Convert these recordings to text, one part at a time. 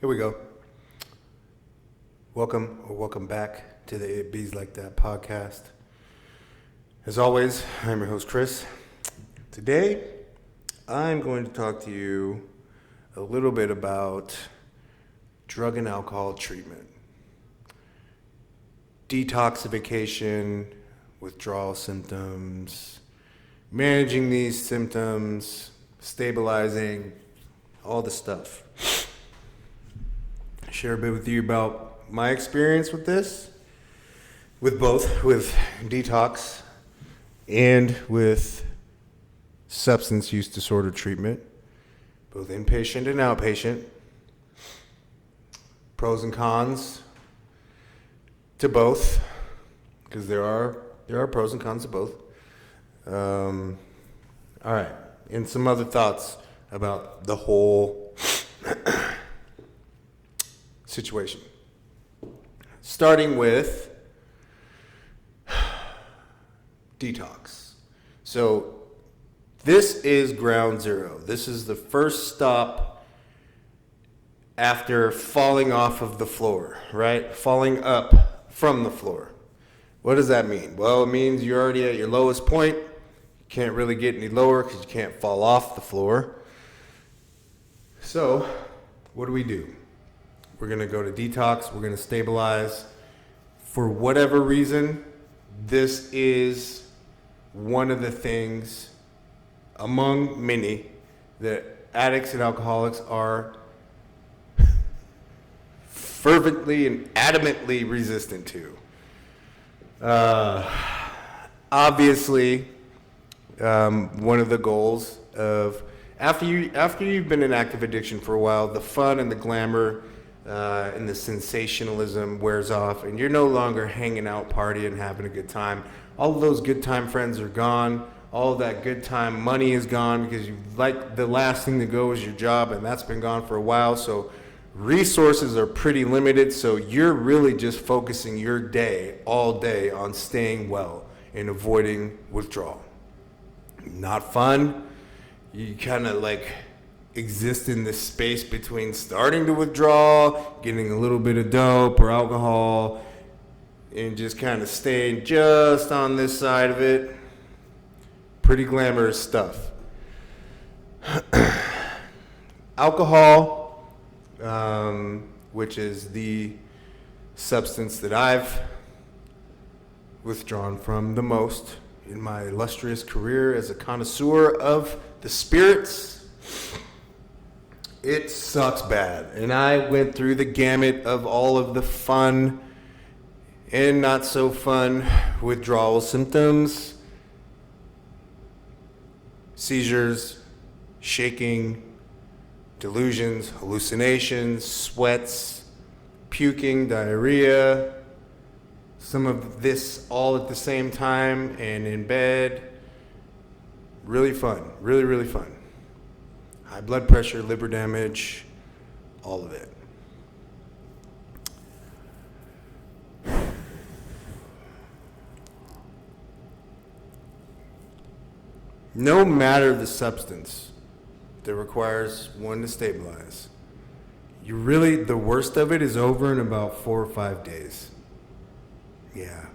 Here we go. Welcome back to the It Bees Like That podcast. As always, I'm your host, Chris. Today, I'm going to talk to you a little bit about drug and alcohol treatment, detoxification, withdrawal symptoms, managing these symptoms, stabilizing, all the stuff. Share a bit with you about my experience with this, with both, with detox and with substance use disorder treatment, both inpatient and outpatient, pros and cons to both, because there are pros and cons to both. All right, and some other thoughts about the whole situation. Starting with detox. So this is ground zero. This is the first stop after falling off of the floor, right? Falling up from the floor. What does that mean? Well, it means you're already at your lowest point. You can't really get any lower because you can't fall off the floor. So what do? We're going to go to detox. We're going to stabilize. For whatever reason, this is one of the things among many that addicts and alcoholics are fervently and adamantly resistant to. Obviously, one of the goals of after you've been in active addiction for a while, the fun and the glamour and the sensationalism wears off, and you're no longer hanging out, partying, having a good time. All of those good time friends are gone. All of that good time money is gone because the last thing to go is your job, and that's been gone for a while. So resources are pretty limited. So you're really just focusing your day all day on staying well and avoiding withdrawal. Not fun. You kind of exist in this space between starting to withdraw, getting a little bit of dope or alcohol, and just kind of staying just on this side of it. Pretty glamorous stuff. Alcohol, which is the substance that I've withdrawn from the most in my illustrious career as a connoisseur of the spirits. It sucks bad. And I went through the gamut of all of the fun and not so fun withdrawal symptoms, seizures, shaking, delusions, hallucinations, sweats, puking, diarrhea, some of this all at the same time and in bed. Really fun, really, really fun. High blood pressure, liver damage, all of it. No matter the substance that requires one to stabilize, the worst of it is over in about 4 or 5 days. Yeah.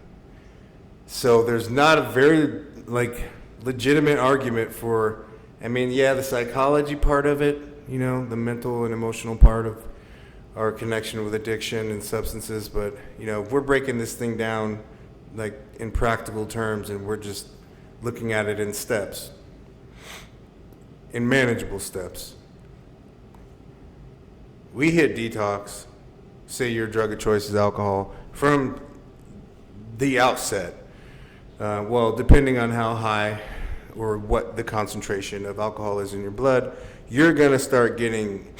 So there's not a very legitimate argument for, the psychology part of it, the mental and emotional part of our connection with addiction and substances. But, we're breaking this thing down in practical terms, and we're just looking at it in steps, in manageable steps. We hit detox, say your drug of choice is alcohol, from the outset. Depending on how high or what the concentration of alcohol is in your blood, you're going to start getting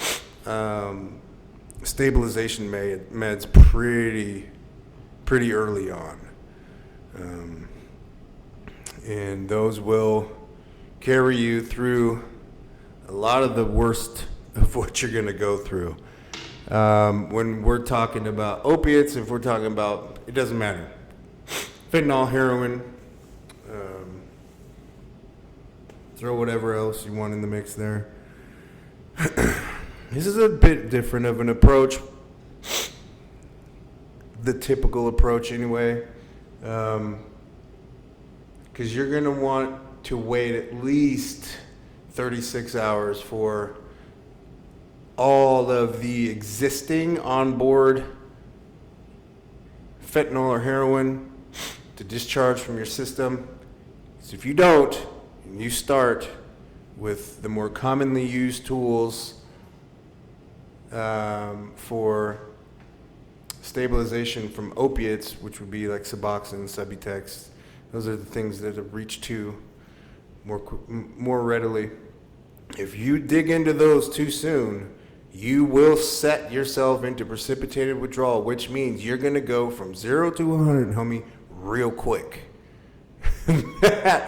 stabilization meds pretty early on. And those will carry you through a lot of the worst of what you're going to go through. When we're talking about opiates, if we're talking about, it doesn't matter. Fentanyl, heroin, throw whatever else you want in the mix there. This is a bit different of an approach, the typical approach anyway, because you're going to want to wait at least 36 hours for all of the existing onboard fentanyl or heroin to discharge from your system. So if you don't, and you start with the more commonly used tools for stabilization from opiates, which would be like Suboxone, Subutex, those are the things that have reached to more readily. If you dig into those too soon, you will set yourself into precipitated withdrawal, which means you're going to go from 0 to 100, homie, real quick. Oh,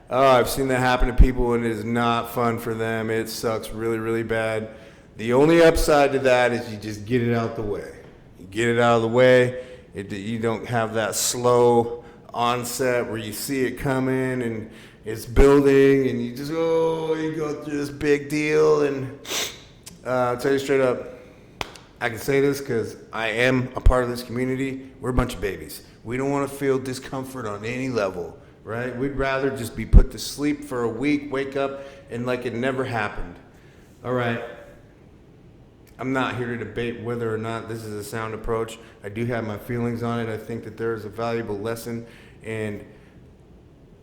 I've seen that happen to people, and it is not fun for them. It sucks really, really bad. The only upside to that is you just get it out the way. You get it out of the way. You don't have that slow onset where you see it coming and it's building, and you just, you go through this big deal. And I'll tell you straight up, I can say this because I am a part of this community. We're a bunch of babies. We don't want to feel discomfort on any level, right? We'd rather just be put to sleep for a week, wake up, and like it never happened. All right. I'm not here to debate whether or not this is a sound approach. I do have my feelings on it. I think that there is a valuable lesson in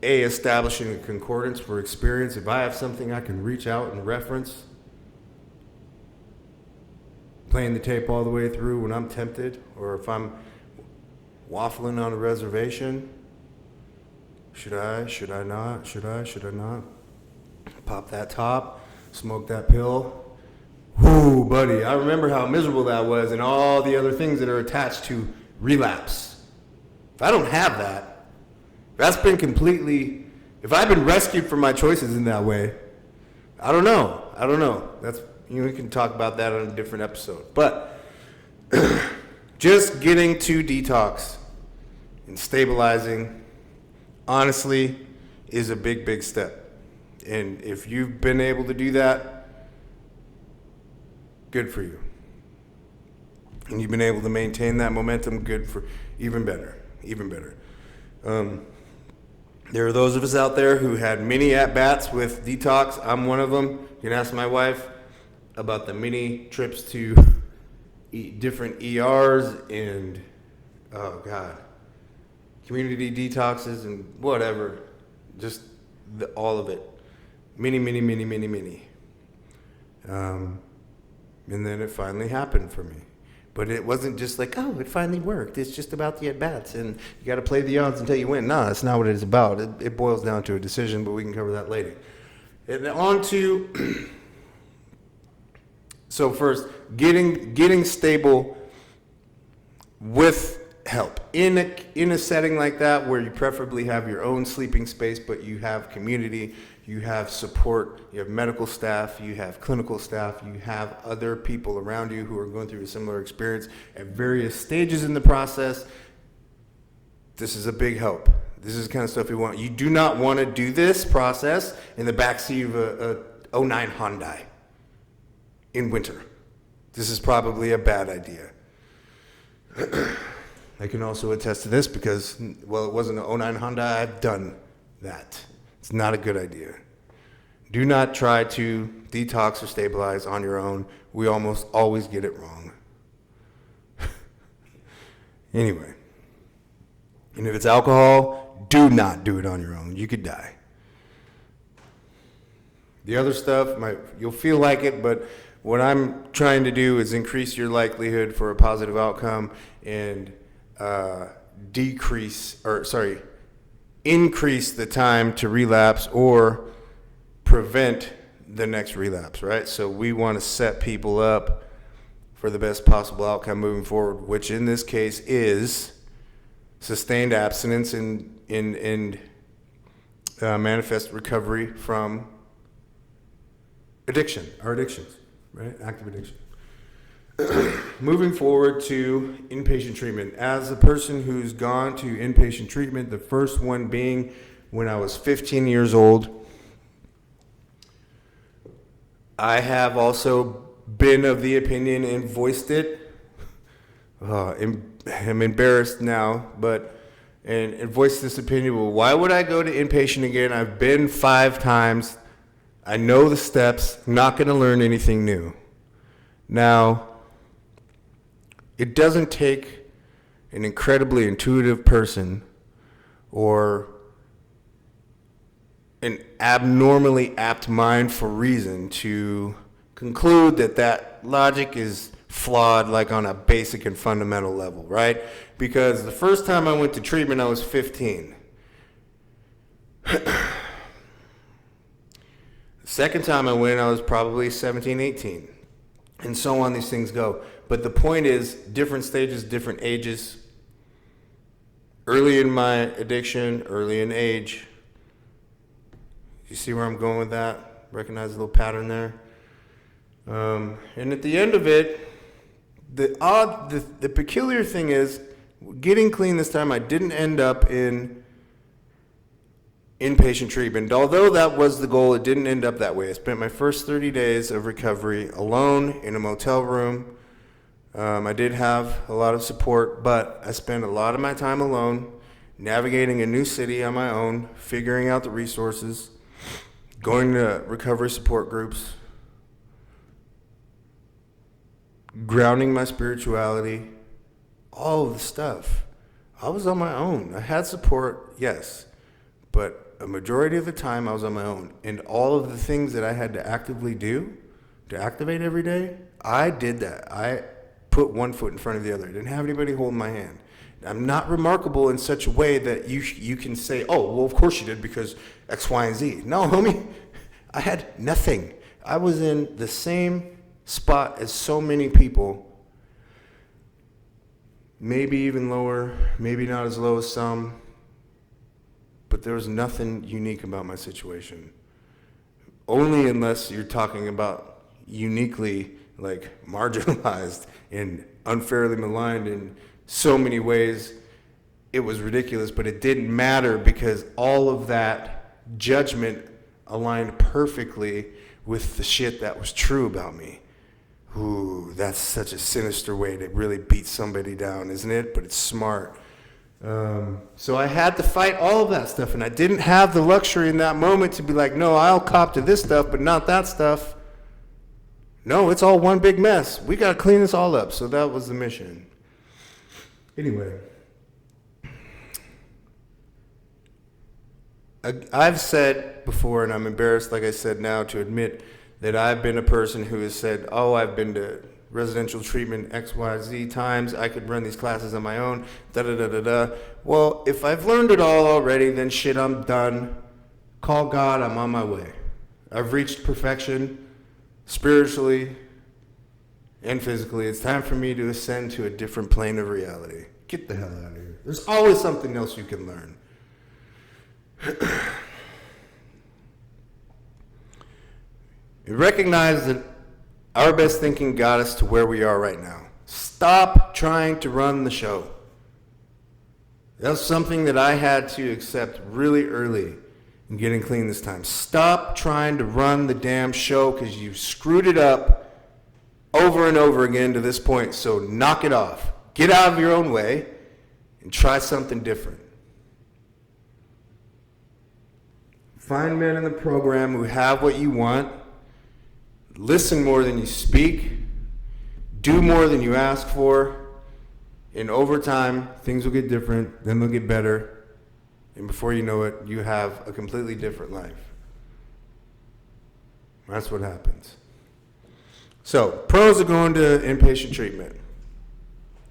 establishing a concordance for experience. If I have something I can reach out and reference, playing the tape all the way through when I'm tempted, or if I'm waffling on a reservation, should I not? Pop that top, smoke that pill. Whoo, buddy, I remember how miserable that was and all the other things that are attached to relapse. If I don't have that, if I've been rescued from my choices in that way, I don't know. We can talk about that on a different episode. But just getting to detox and stabilizing, honestly, is a big, big step. And if you've been able to do that, good for you. And you've been able to maintain that momentum, good for even better. There are those of us out there who had many at-bats with detox. I'm one of them. You can ask my wife about the many trips to different ERs and, community detoxes and whatever. Just all of it. Many. And then it finally happened for me. But it wasn't just like, it finally worked. It's just about the at-bats, and you got to play the odds until you win. No, that's not what it is about. It boils down to a decision, but we can cover that later. And on to, so first, getting stable with help. In a setting like that where you preferably have your own sleeping space, but you have community, you have support, you have medical staff, you have clinical staff, you have other people around you who are going through a similar experience at various stages in the process. This is a big help. This is the kind of stuff you want. You do not want to do this process in the backseat of a 09 Hyundai in winter. This is probably a bad idea. I can also attest to this because, it wasn't an 09 Hyundai. I've done that. It's not a good idea. Do not try to detox or stabilize on your own. We almost always get it wrong. Anyway. And if it's alcohol, do not do it on your own. You could die. The other stuff, you'll feel like it, but what I'm trying to do is increase your likelihood for a positive outcome and increase the time to relapse or prevent the next relapse, right? So we want to set people up for the best possible outcome moving forward, which in this case is sustained abstinence and manifest recovery from addictions, right? Active addiction. Moving forward to inpatient treatment. As a person who's gone to inpatient treatment, the first one being when I was 15 years old, I have also been of the opinion and voiced it. I'm embarrassed now, and voiced this opinion. Well, why would I go to inpatient again? I've been 5 times. I know the steps. Not going to learn anything new. Now, it doesn't take an incredibly intuitive person or an abnormally apt mind for reason to conclude that logic is flawed, like on a basic and fundamental level, right? Because the first time I went to treatment, I was 15. The second time I went, I was probably 17, 18. And so on these things go. But the point is, different stages, different ages. Early in my addiction, early in age. You see where I'm going with that? Recognize a little pattern there? And at the end of it, the peculiar thing is, getting clean this time, I didn't end up in inpatient treatment. Although that was the goal, it didn't end up that way. I spent my first 30 days of recovery alone in a motel room. I did have a lot of support, but I spent a lot of my time alone, navigating a new city on my own, figuring out the resources, going to recovery support groups, grounding my spirituality, all of the stuff. I was on my own. I had support, yes, but a majority of the time I was on my own. And all of the things that I had to actively do to activate every day, I did that. I put one foot in front of the other. I didn't have anybody holding my hand. I'm not remarkable in such a way that you can say, oh, well, of course you did because X, Y, and Z. No, homie, I had nothing. I was in the same spot as so many people, maybe even lower, maybe not as low as some, but there was nothing unique about my situation. Only unless you're talking about uniquely like marginalized and unfairly maligned in so many ways, it was ridiculous, but it didn't matter because all of that judgment aligned perfectly with the shit that was true about me. Ooh, that's such a sinister way to really beat somebody down, isn't it? But it's smart. So I had to fight all of that stuff, and I didn't have the luxury in that moment to be like, no, I'll cop to this stuff, but not that stuff. No, it's all one big mess. We got to clean this all up. So that was the mission. Anyway, I've said before, and I'm embarrassed, like I said now, to admit that I've been a person who has said, oh, I've been to residential treatment X, Y, Z times. I could run these classes on my own, da-da-da-da-da. Well, if I've learned it all already, then shit, I'm done. Call God, I'm on my way. I've reached perfection spiritually and physically. It's time for me to ascend to a different plane of reality. Get the hell out of here. There's always something else you can learn. Recognize that our best thinking got us to where we are right now. Stop trying to run the show. That's something that I had to accept really early in getting clean this time. Stop trying to run the damn show because you screwed it up over and over again to this point. So knock it off. Get out of your own way and try something different. Find men in the program who have what you want. Listen more than you speak. Do more than you ask for. And over time, things will get different. Then they'll get better. And before you know it, you have a completely different life. That's what happens. So, pros of going to inpatient treatment.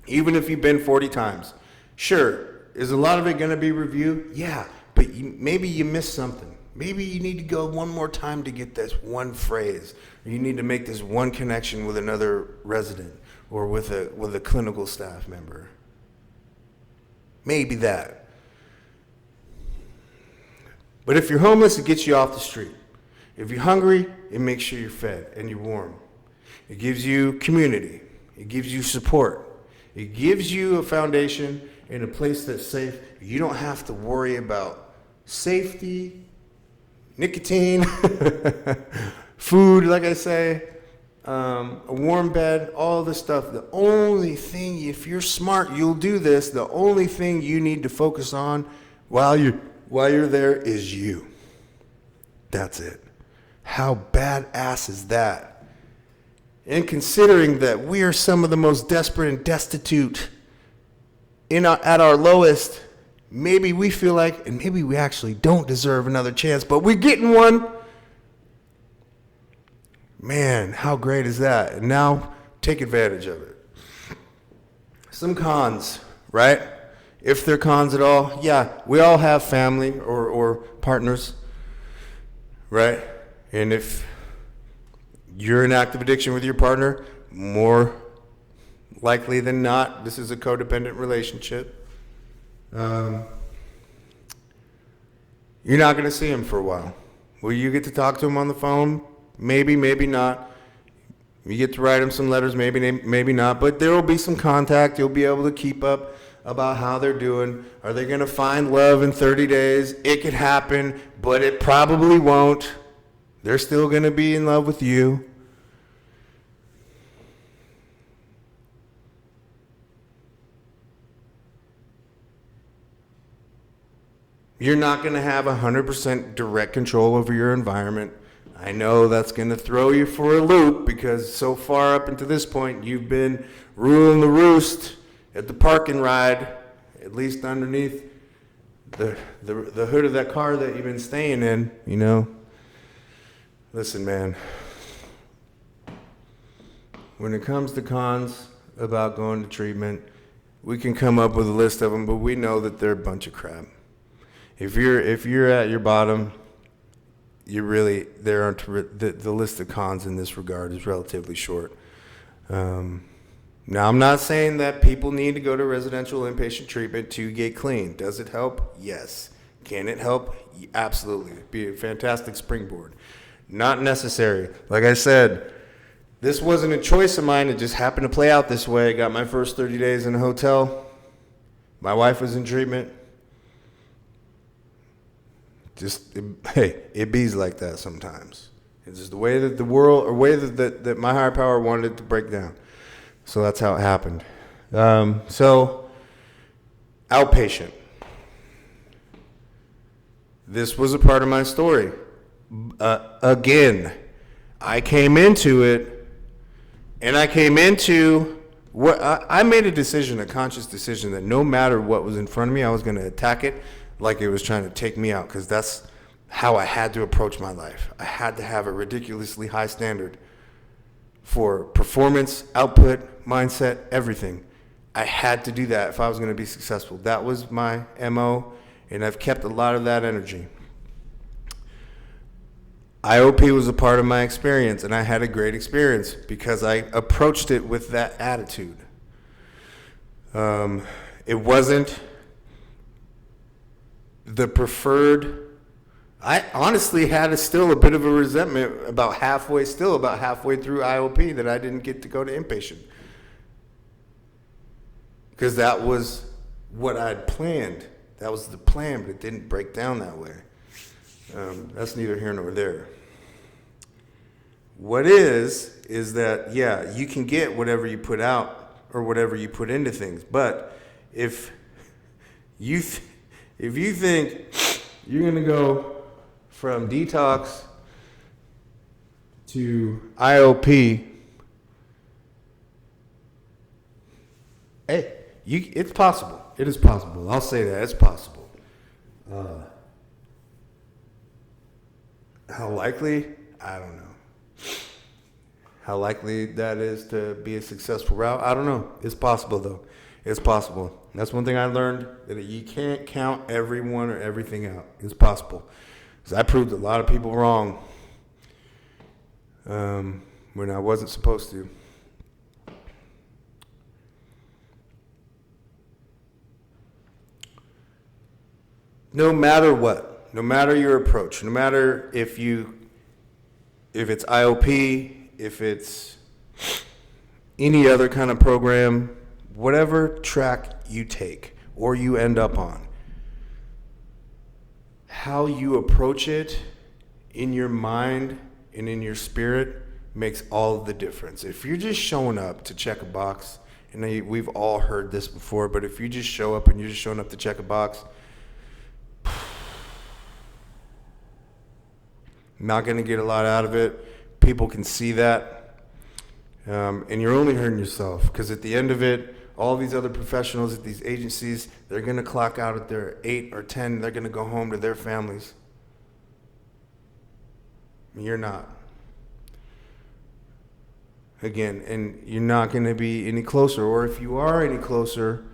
Even if you've been 40 times. Sure, is a lot of it going to be review? Yeah, but maybe you missed something. Maybe you need to go one more time to get this one phrase. Or you need to make this one connection with another resident or with a clinical staff member. Maybe that. But if you're homeless, it gets you off the street. If you're hungry, it makes sure you're fed and you're warm. It gives you community. It gives you support. It gives you a foundation in a place that's safe. You don't have to worry about safety, nicotine, food, like I say. a warm bed, all this stuff. The only thing, if you're smart, you'll do this. The only thing you need to focus on while you're there is you. That's it. How badass is that? And considering that we are some of the most desperate and destitute at our lowest, maybe we feel like, and maybe we actually don't deserve another chance, but we're getting one. Man, how great is that? And now take advantage of it. Some cons, right? If they're cons at all, yeah, we all have family or partners, right? And if you're in active addiction with your partner, more likely than not, this is a codependent relationship. You're not going to see him for a while. Will you get to talk to him on the phone? Maybe, maybe not. You get to write him some letters, maybe not. But there will be some contact. You'll be able to keep up about how they're doing. Are they going to find love in 30 days? It could happen, but it probably won't. They're still going to be in love with you. You're not going to have 100% direct control over your environment. I know that's going to throw you for a loop because so far up until this point, you've been ruling the roost at the parking ride, at least underneath the hood of that car that you've been staying in, you know. Listen, man, when it comes to cons about going to treatment, we can come up with a list of them, but we know that they're a bunch of crap. If you're at your bottom, the list of cons in this regard is relatively short. Now, I'm not saying that people need to go to residential inpatient treatment to get clean. Does it help? Yes. Can it help? Absolutely. It'd be a fantastic springboard. Not necessary. Like I said, this wasn't a choice of mine. It just happened to play out this way. I got my first 30 days in a hotel. My wife was in treatment. It bees like that sometimes. It's just the way that the world, or way that my higher power wanted it to break down. So that's how it happened. So, outpatient. This was a part of my story. Again, I came into it, and I came into what I made a conscious decision that no matter what was in front of me, I was going to attack it like it was trying to take me out, because that's how I had to approach my life. I had to have a ridiculously high standard for performance, output, mindset, everything. I had to do that if I was going to be successful. That was my MO, and I've kept a lot of that energy. IOP was a part of my experience, and I had a great experience because I approached it with that attitude. It wasn't the preferred. I honestly had still a bit of a resentment about halfway through IOP that I didn't get to go to inpatient, because that was what I'd planned. That was the plan, but it didn't break down that way. That's neither here nor there. What is that, yeah, you can get whatever you put out or whatever you put into things, but if you think you're going to go from detox to IOP, hey, it's possible. It is possible. I'll say that. It's possible. How likely? I don't know. How likely that is to be a successful route? I don't know. It's possible, though. It's possible. That's one thing I learned, that you can't count everyone or everything out. It's possible. Because I proved a lot of people wrong when I wasn't supposed to. No matter what, no matter your approach, no matter if it's IOP, if it's any other kind of program, whatever track you take or you end up on, how you approach it in your mind and in your spirit makes all of the difference. If you're just showing up to check a box, and we've all heard this before, but if you just show up and you're just showing up to check a box, not going to get a lot out of it. People can see that. And you're only hurting yourself, because at the end of it, all these other professionals at these agencies, they're going to clock out at their 8 or 10. They're going to go home to their families. You're not. Again, and you're not going to be any closer. Or if you are any closer,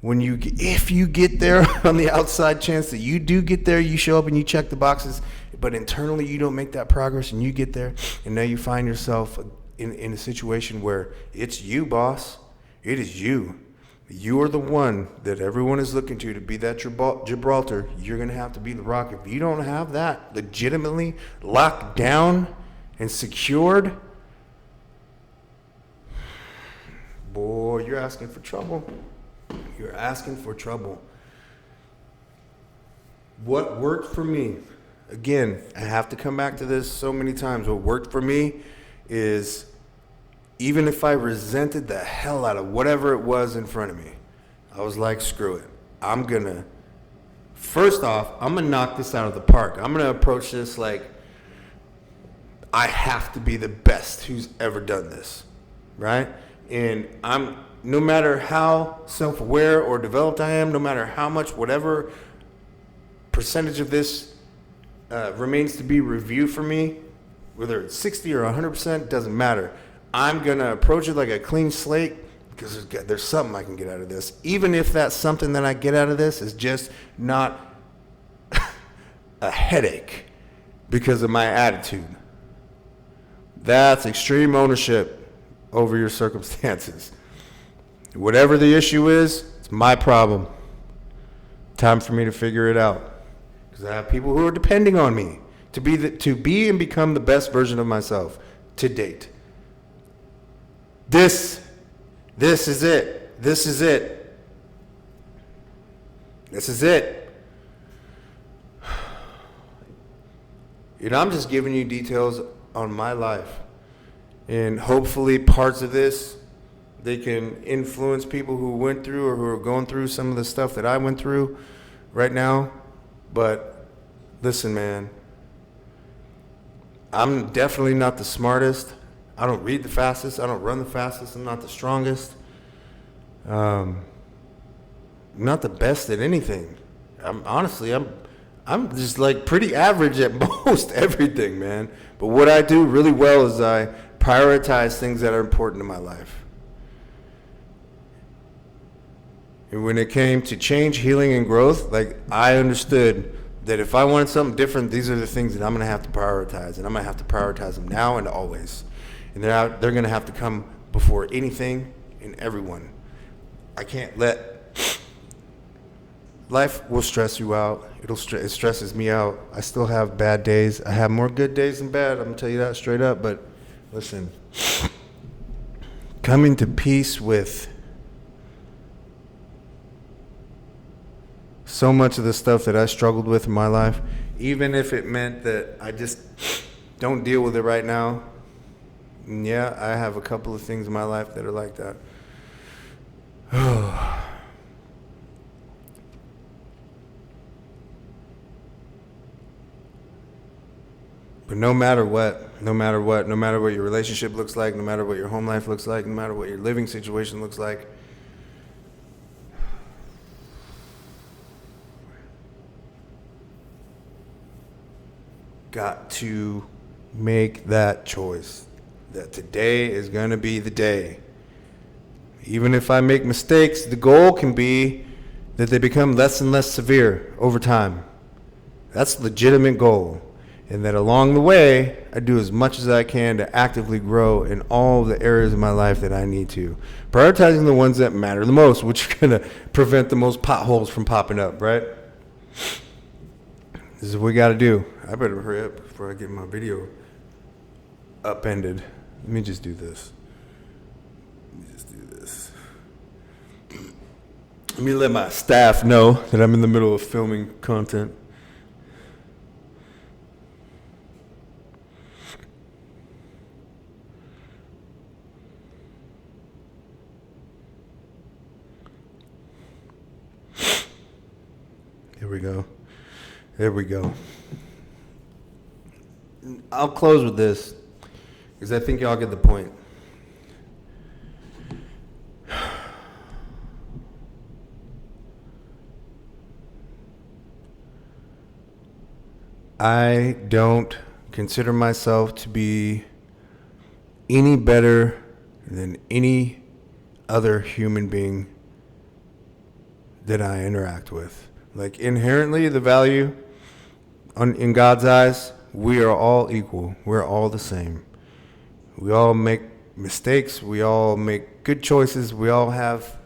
if you get there on the outside chance that you do get there, you show up and you check the boxes, but internally you don't make that progress, and you get there, and now you find yourself in a situation where it's you, boss. It is you. You are the one that everyone is looking to be that Gibraltar. You're going to have to be the rock. If you don't have that legitimately locked down and secured, boy, you're asking for trouble. You're asking for trouble. What worked for me, again, I have to come back to this so many times. What worked for me is, even if I resented the hell out of whatever it was in front of me, I was like, screw it. First off, I'm going to knock this out of the park. I'm going to approach this like I have to be the best who's ever done this, right? And no matter how self-aware or developed I am, no matter how much, whatever percentage of this remains to be reviewed for me, whether it's 60 or 100%, doesn't matter. I'm going to approach it like a clean slate, because there's something I can get out of this. Even if that something that I get out of this is just not a headache because of my attitude. That's extreme ownership over your circumstances. Whatever the issue is, it's my problem. Time for me to figure it out, because I have people who are depending on me to be and become the best version of myself to date. This is it. This is it. This is it. I'm just giving you details on my life. And hopefully parts of this, they can influence people who went through or who are going through some of the stuff that I went through right now. But listen, man, I'm definitely not the smartest. I don't read the fastest. I don't run the fastest. I'm not the strongest. I'm not the best at anything. I'm just like pretty average at most everything, man. But what I do really well is I prioritize things that are important in my life. And when it came to change, healing, and growth, like, I understood that if I wanted something different, these are the things that I'm going to have to prioritize. And I'm going to have to prioritize them now and always. And they're going to have to come before anything and everyone. I can't let... Life will stress you out. It stresses me out. I still have bad days. I have more good days than bad. I'm going to tell you that straight up. But listen, coming to peace with so much of the stuff that I struggled with in my life, even if it meant that I just don't deal with it right now. And yeah, I have a couple of things in my life that are like that. But no matter what your relationship looks like, no matter what your home life looks like, no matter what your living situation looks like, got to make that choice that today is going to be the day. Even if I make mistakes, the goal can be that they become less and less severe over time. That's a legitimate goal. And that along the way, I do as much as I can to actively grow in all the areas of my life that I need to. Prioritizing the ones that matter the most, which are going to prevent the most potholes from popping up, right? This is what we got to do. I better hurry up before I get my video upended. Let me just do this. Let me let my staff know that I'm in the middle of filming content. we go. There we go. I'll close with this because I think y'all get the point. I don't consider myself to be any better than any other human being that I interact with. Like, inherently, the value in God's eyes, we are all equal. We're all the same. We all make mistakes. We all make good choices. We all have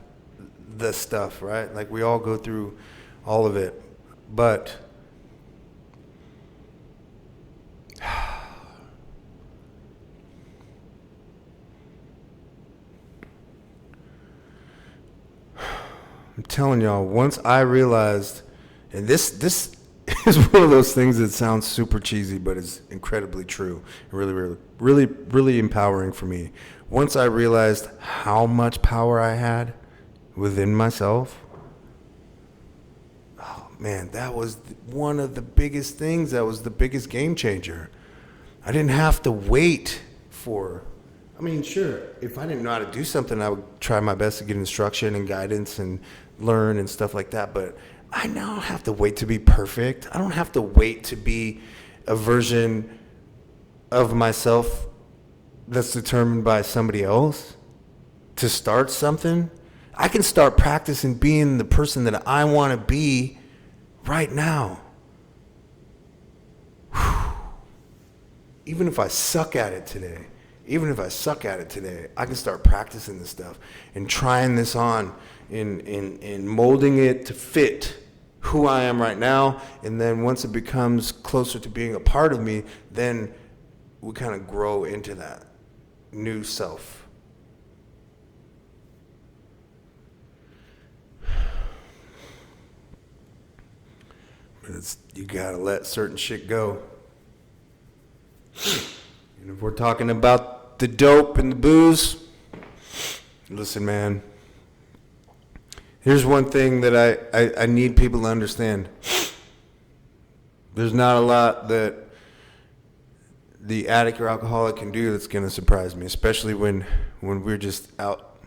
the stuff, right? Like, we all go through all of it. But I'm telling y'all, once I realized, and this is one of those things that sounds super cheesy, but is incredibly true. Really empowering for me. Once I realized how much power I had within myself, oh man, that was one of the biggest things. That was the biggest game changer. I didn't have to wait for, I mean, sure, if I didn't know how to do something, I would try my best to get instruction and guidance and learn and stuff like that. But I now don't have to wait to be perfect. I don't have to wait to be a version of myself that's determined by somebody else to start something. I can start practicing being the person that I want to be right now. Whew. Even if I suck at it today, I can start practicing this stuff and trying this on and molding it to fit who I am right now. And then once it becomes closer to being a part of me, then we kind of grow into that new self. But you gotta let certain shit go. And if we're talking about the dope and the booze, listen, man. Here's one thing that I need people to understand. There's not a lot that the addict or alcoholic can do that's going to surprise me, especially when we're just out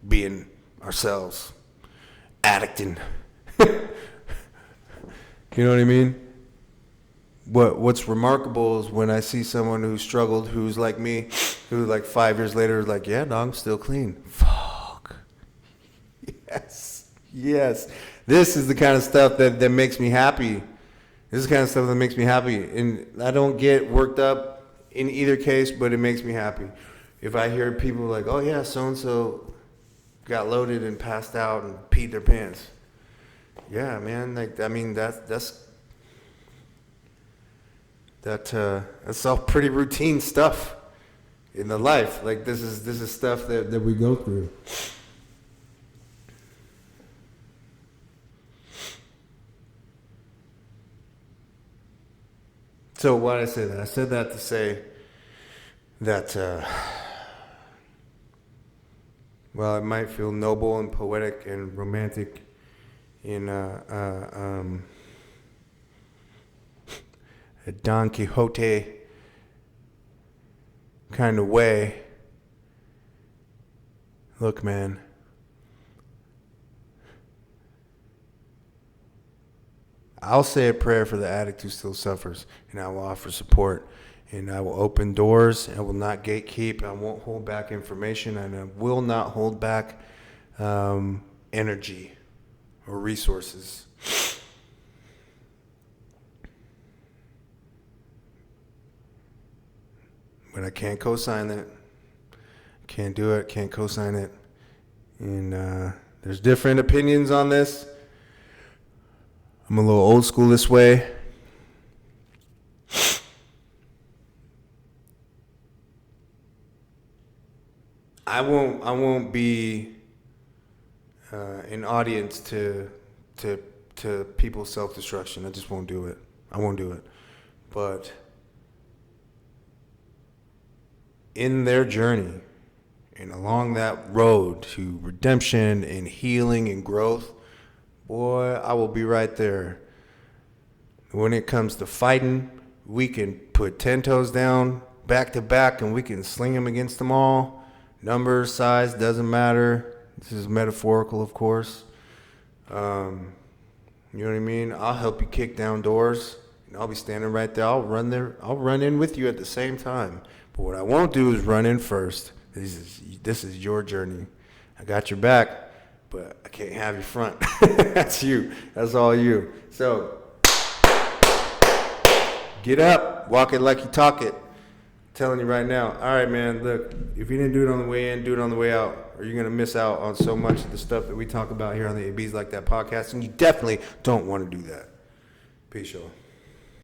being ourselves, addicting. You know what I mean? What's remarkable is when I see someone who struggled, who's like me, who like 5 years later is like, yeah, dog, I'm still clean. Fuck. Yes. This is the kind of stuff that makes me happy. This is the kind of stuff that makes me happy. And I don't get worked up in either case, but it makes me happy. If I hear people like, oh yeah, so-and-so got loaded and passed out and peed their pants. Yeah, man. Like, I mean, that's all pretty routine stuff in the life. Like, this is stuff that we go through. So why did I say that? I said that to say that, well, it might feel noble and poetic and romantic in a Don Quixote kind of way. Look, man. I'll say a prayer for the addict who still suffers, and I will offer support, and I will open doors. I will not gatekeep. I won't hold back information, and I will not hold back energy or resources. But I can't co-sign it. Can't do it. Can't co-sign it. And there's different opinions on this. I'm a little old school this way. I won't be an audience to people's self-destruction. I just won't do it. I won't do it. But in their journey and along that road to redemption and healing and growth, boy, I will be right there when it comes to fighting, we can put 10 toes down, back to back, and we can sling them against them all. Number, size, doesn't matter. This is metaphorical, of course. You know what I mean? I'll help you kick down doors, and I'll be standing right there. I'll run in with you at the same time. But what I won't do is run in first. This is your journey. I got your back, but I can't have your front. That's you. That's all you. So get up, walk it like you talk it. I'm telling you right now. All right, man, look, if you didn't do it on the way in, do it on the way out, or you're going to miss out on so much of the stuff that we talk about here on the ABs Like That podcast, and you definitely don't want to do that. Peace, y'all.